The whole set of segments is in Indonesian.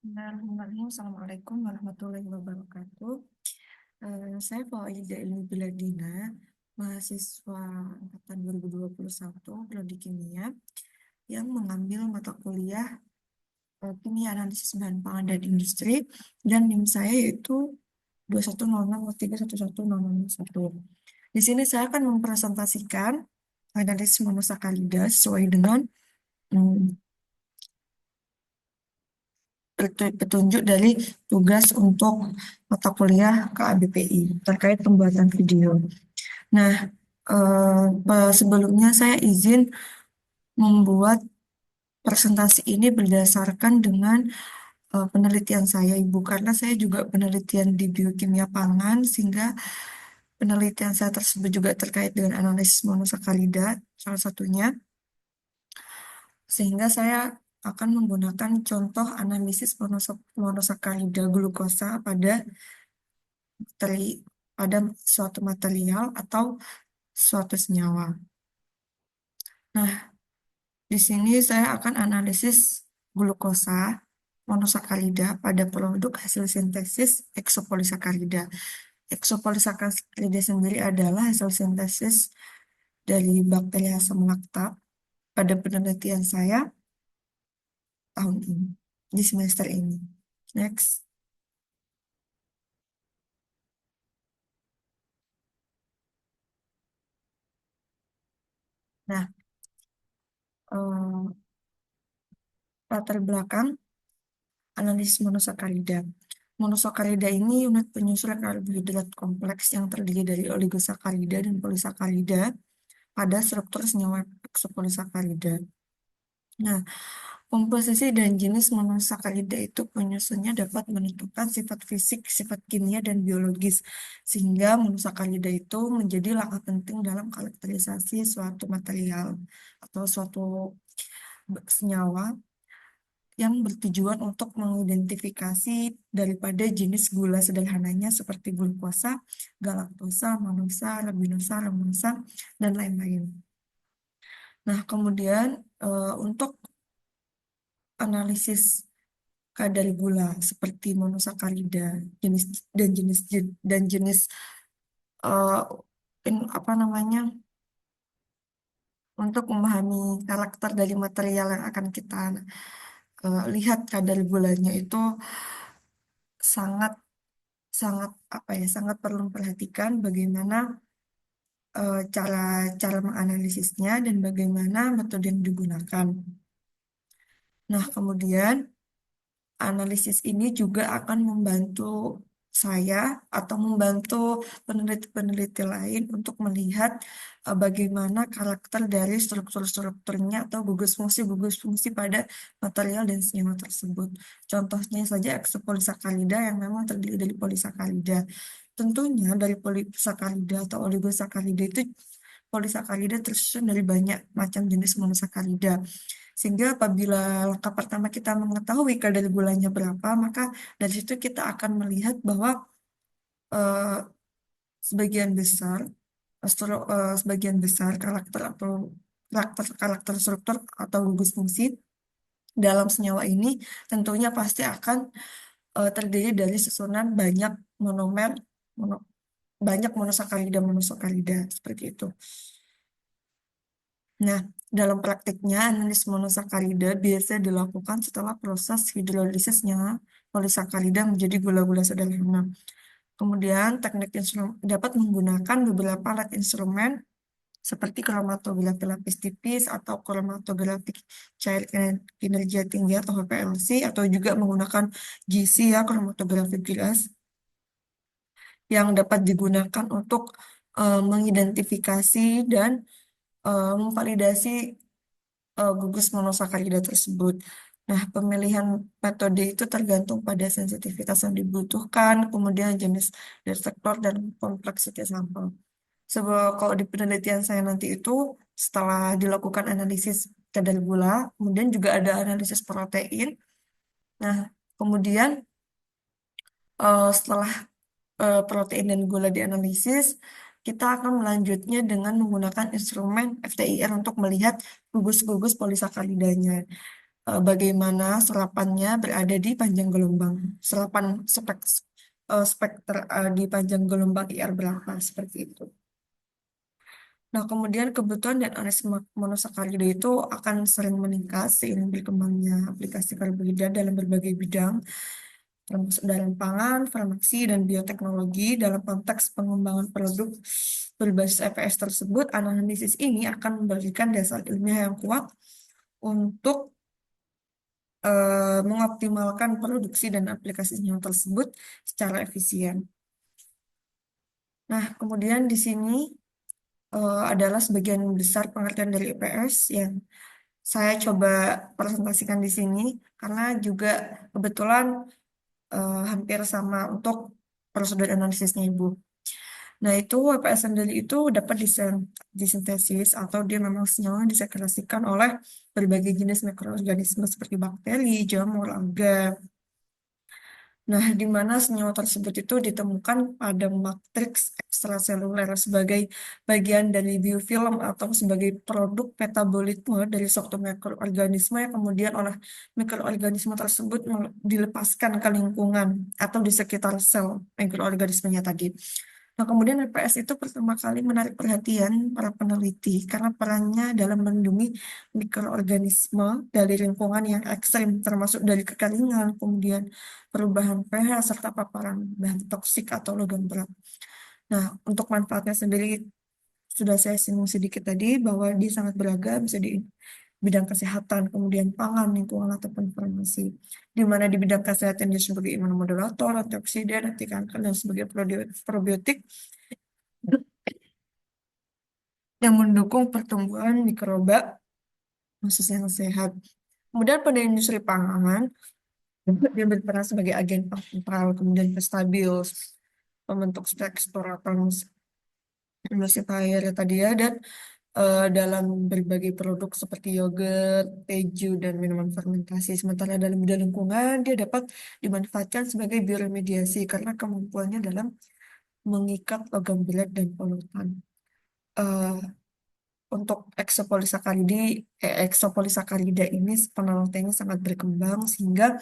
Bismillahirrahmanirrahim. Assalamualaikum warahmatullahi wabarakatuh. Saya Fauziah Ilmi Biladina, mahasiswa angkatan 2021, Prodi Kimia, yang mengambil mata kuliah Kimia Analisis Bahan Pangan dan Industri, dan NIM saya yaitu 2106131101. Di sini saya akan mempresentasikan analisis monosakarida sesuai dengan hmm, petunjuk dari tugas untuk mata kuliah KABPI terkait pembuatan video. Nah, sebelumnya saya izin membuat presentasi ini berdasarkan dengan penelitian saya, Ibu, karena saya juga penelitian di biokimia pangan, sehingga penelitian saya tersebut juga terkait dengan analisis monosakarida, salah satunya, sehingga saya akan menggunakan contoh analisis monosakarida glukosa materi- pada suatu material atau suatu senyawa. Nah, di sini saya akan analisis glukosa monosakarida pada produk hasil sintesis eksopolisakarida. Eksopolisakarida sendiri adalah hasil sintesis dari bakteri asam laktat pada penelitian saya tahun ini, di semester ini. Next. Nah, eh, latar belakang analisis monosakarida. Monosakarida ini unit penyusul karbohidrat kompleks yang terdiri dari oligosakarida dan polisakarida pada struktur senyawa eksopolisakarida. Nah, komposisi dan jenis monosakarida itu penyusunnya dapat menentukan sifat fisik, sifat kimia, dan biologis, sehingga monosakarida itu menjadi langkah penting dalam karakterisasi suatu material atau suatu senyawa yang bertujuan untuk mengidentifikasi daripada jenis gula sederhananya seperti glukosa, galaktosa, manosa, labinosa, lamosa, dan lain-lain. Nah, kemudian untuk analisis kadar gula seperti monosakarida jenis dan jenis eh, apa namanya, untuk memahami karakter dari material yang akan kita lihat kadar gulanya itu sangat sangat apa ya, sangat perlu memperhatikan bagaimana cara cara menganalisisnya dan bagaimana metode yang digunakan. Nah, kemudian analisis ini juga akan membantu saya atau membantu peneliti-peneliti lain untuk melihat bagaimana karakter dari struktur-strukturnya atau gugus fungsi pada material dan senyawa tersebut. Contohnya saja eksopolisakarida yang memang terdiri dari polisakarida. Tentunya dari polisakarida atau oligosakarida itu polisakarida tersusun dari banyak macam jenis monosakarida. Sehingga apabila langkah pertama kita mengetahui kadar gulanya berapa, maka dari situ kita akan melihat bahwa eh, sebagian besar sebagian besar karakter atau karakter struktur atau gugus fungsi dalam senyawa ini tentunya pasti akan terdiri dari susunan banyak monomer, mono- banyak monosakarida seperti itu. Nah, dalam praktiknya, analisis monosakarida biasa dilakukan setelah proses hidrolisisnya polisakarida menjadi gula-gula sederhana. Kemudian, teknik dapat menggunakan beberapa alat instrumen seperti kromatografi lapis tipis atau kromatografi cair kinerja tinggi atau HPLC, atau juga menggunakan GC ya, kromatografi gelas, yang dapat digunakan untuk mengidentifikasi dan memvalidasi gugus monosakarida tersebut. Nah, pemilihan metode itu tergantung pada sensitivitas yang dibutuhkan, kemudian jenis detektor dan kompleksitas sampel. Sebab kalau di penelitian saya nanti itu setelah dilakukan analisis kadar gula, kemudian juga ada analisis protein. Nah, kemudian setelah protein dan gula dianalisis, kita akan melanjutnya dengan menggunakan instrumen FTIR untuk melihat gugus-gugus polisakaridanya. bagaimana serapannya berada di panjang gelombang. Serapan spekter di panjang gelombang IR berapa, seperti itu. Nah, kemudian kebutuhan dan analisis monosakarida itu akan sering meningkat seiring berkembangnya aplikasi karbohidrat dalam berbagai bidang, termasuk dalam pangan, farmasi, dan bioteknologi. Dalam konteks pengembangan produk berbasis EPS tersebut, analisis ini akan memberikan dasar ilmiah yang kuat untuk mengoptimalkan produksi dan aplikasinya tersebut secara efisien. Nah, kemudian di sini adalah sebagian besar pengertian dari EPS yang saya coba presentasikan di sini karena juga kebetulan hampir sama untuk prosedur analisisnya Ibu. Nah, itu WPS sendiri itu dapat disintesis atau dia memang senyawa disekresikan oleh berbagai jenis mikroorganisme seperti bakteri, jamur, alga. Nah, di mana senyawa tersebut itu ditemukan pada matriks ekstraseluler sebagai bagian dari biofilm atau sebagai produk metabolisme dari suatu mikroorganisme yang kemudian oleh mikroorganisme tersebut dilepaskan ke lingkungan atau di sekitar sel mikroorganismenya tadi. Nah, kemudian LPS itu pertama kali menarik perhatian para peneliti karena perannya dalam melindungi mikroorganisme dari lingkungan yang ekstrim, termasuk dari kekeringan, kemudian perubahan pH, serta paparan bahan toksik atau logam berat. Nah, untuk manfaatnya sendiri sudah saya singgung sedikit tadi bahwa dia sangat beragam, bisa di bidang kesehatan, kemudian pangan, lingkungan, ataupun farmasi. Di mana di bidang kesehatan dia sebagai imunomodulator, antioksidan, anti kanker, dan sebagai probiotik yang mendukung pertumbuhan mikroba khusus yang sehat. Kemudian pada industri pangan, dia berperan sebagai agen pengental, kemudian stabil, pembentuk struktur atau emulsifier ya tadi ya, dan dalam berbagai produk seperti yogurt, keju, dan minuman fermentasi. Sementara dalam bidang lingkungan, dia dapat dimanfaatkan sebagai bioremediasi karena kemampuannya dalam mengikat logam berat dan polutan. Eh, untuk eksopolisakarida ini penelitiannya sangat berkembang sehingga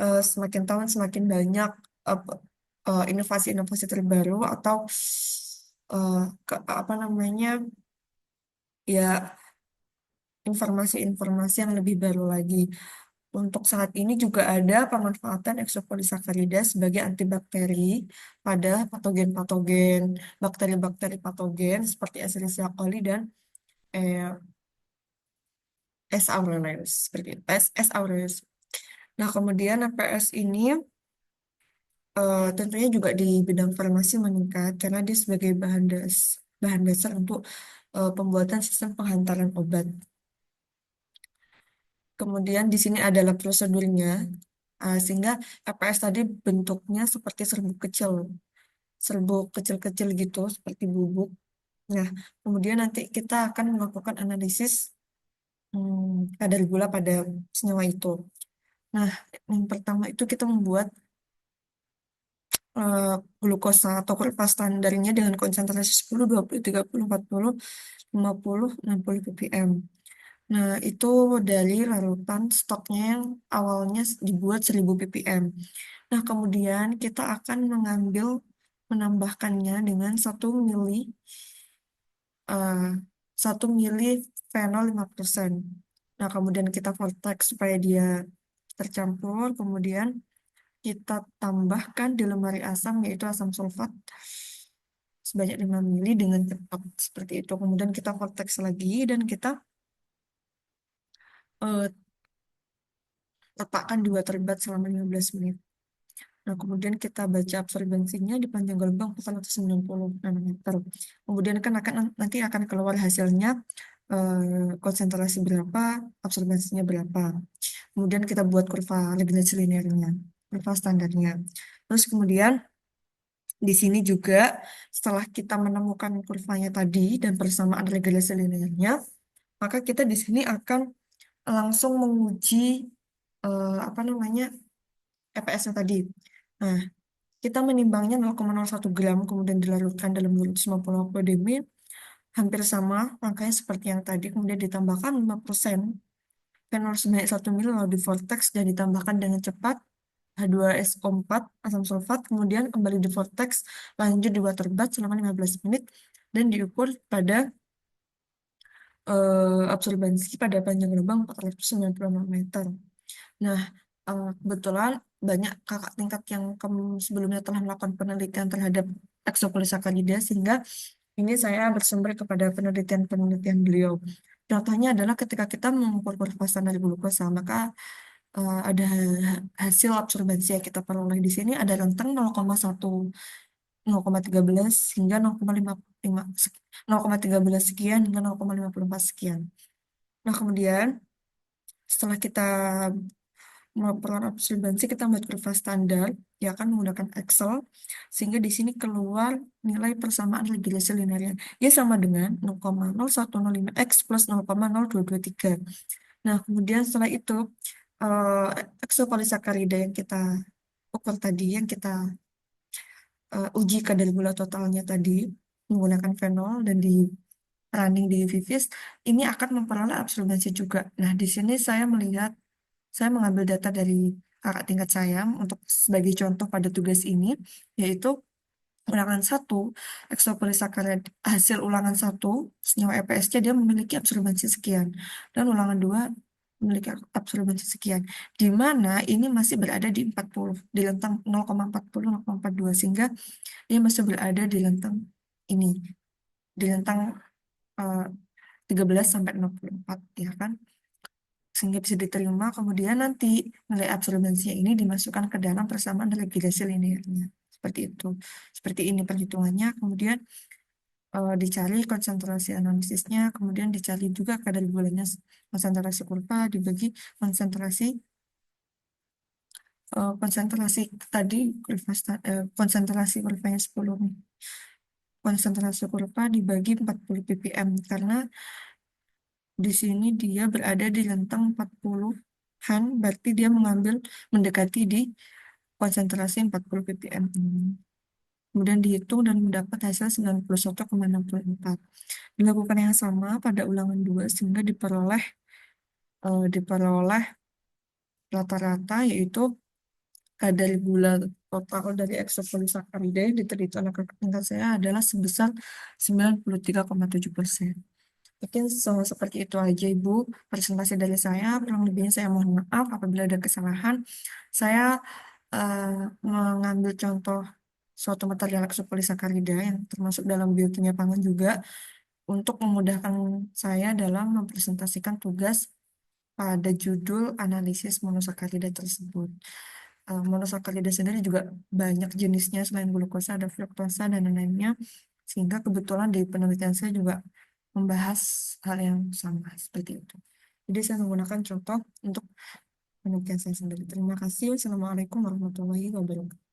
semakin tahun semakin banyak inovasi-inovasi terbaru atau apa namanya ya informasi-informasi yang lebih baru lagi. Untuk saat ini juga ada pemanfaatan eksopolisakarida sebagai antibakteri pada patogen-patogen, bakteri-bakteri patogen seperti Escherichia coli dan eh, S. aureus, seperti itu. S. aureus. Nah, kemudian APS ini tentunya juga di bidang farmasi meningkat karena dia sebagai bahan dasar untuk pembuatan sistem penghantaran obat. Kemudian di sini adalah prosedurnya, sehingga APS tadi bentuknya seperti serbuk kecil-kecil gitu, seperti bubuk. Nah, kemudian nanti kita akan melakukan analisis kadar gula pada senyawa itu. Nah, yang pertama itu kita membuat eh, glukosa atau kurva standarnya dengan konsentrasi 10, 20, 30, 40, 50, 60 ppm. Nah, itu dari larutan stoknya yang awalnya dibuat 1000 ppm. Nah, kemudian kita akan menambahkannya dengan 1 eh, 1 mili fenol 5%. Nah, kemudian kita vortex supaya dia tercampur, kemudian kita tambahkan di lemari asam yaitu asam sulfat sebanyak 5 mili dengan cepat seperti itu. Kemudian kita vortex lagi dan kita eh, letakkan di water bath selama 15 menit. Nah, kemudian kita baca absorbensinya di panjang gelombang 490 nanometer. Kemudian kan nanti akan keluar hasilnya konsentrasi berapa, absorbensinya berapa. Kemudian kita buat kurva Lagrange linearnya, kurva standarnya. Terus kemudian di sini juga setelah kita menemukan kurvanya tadi dan persamaan regresi linearnya, maka kita di sini akan langsung menguji apa namanya EPS-nya tadi. Nah, kita menimbangnya 0,01 gram kemudian dilarutkan dalam 250 ppm hampir sama angkanya seperti yang tadi kemudian ditambahkan 5% fenol sebanyak 1 ml lalu di vortex dan ditambahkan dengan cepat H2SO4 asam sulfat, kemudian kembali di vortex, lanjut di water bath selama 15 menit, dan diukur pada absorbensi pada panjang lubang 496 meter. Nah, kebetulan banyak kakak tingkat yang sebelumnya telah melakukan penelitian terhadap eksopolisaccharidia, sehingga ini saya bersumber kepada penelitian-penelitian beliau. Contohnya adalah ketika kita mengukur kurva standar glukosa, maka ada hasil absorbensi yang kita peroleh di sini ada rentang 0,1, 0,13 hingga 0,55, 0,13 sekian hingga 0,54 sekian. Nah, kemudian setelah kita melaporkan absorbensi, kita membuat kurva standar, ya kan menggunakan Excel, sehingga di sini keluar nilai persamaan regresi linearnya. Ya sama dengan 0,0105x plus 0,0223. Nah, kemudian setelah itu, eksopolisaccarida yang kita ukur tadi, yang kita uji kadar gula totalnya tadi, menggunakan fenol dan di running di Vivis, ini akan memperoleh absorbensi juga. Nah, di sini saya mengambil data dari kakak tingkat saya untuk sebagai contoh pada tugas ini, yaitu ulangan satu, eksopolisakarid hasil ulangan satu, senyawa EPS-nya dia memiliki absorbensi sekian, dan ulangan dua memiliki absorbensi sekian, di mana ini masih berada di 40, di rentang 0,40, 0,42, sehingga dia masih berada di rentang ini, di rentang eh, 13 sampai 64, ya kan? Sehingga bisa diterima, kemudian nanti nilai absorbensinya ini dimasukkan ke dalam persamaan regresi linearnya. Seperti itu. Seperti ini perhitungannya, kemudian dicari konsentrasi analisisnya, kemudian dicari juga kadar gulanya, konsentrasi kurva dibagi konsentrasi konsentrasi tadi konsentrasi kurvanya 10 nih. Konsentrasi kurva dibagi 40 ppm karena di sini dia berada di rentang 40-an, berarti dia mendekati di konsentrasi 40 ppm ini. Kemudian dihitung dan mendapat hasil 91,64. Dilakukan yang sama pada ulangan 2 sehingga diperoleh rata-rata, yaitu kadar gula total dari eksopolisaccharidae yang diteliti oleh kakak tingkat saya adalah sebesar 93,7%. Mungkin seperti itu aja Ibu presentasi dari saya. Kurang lebihnya saya mohon maaf apabila ada kesalahan. Saya eh, mengambil contoh suatu material eksopolisaccharidae yang termasuk dalam biokimia pangan juga untuk memudahkan saya dalam mempresentasikan tugas pada judul analisis monosakarida tersebut. Monosakarida sendiri juga banyak jenisnya selain glukosa, ada fruktosa dan lain-lainnya. Sehingga kebetulan di penelitian saya juga membahas hal yang sama seperti itu. Jadi saya menggunakan contoh untuk penelitian saya sendiri. Terima kasih. Wassalamualaikum warahmatullahi wabarakatuh.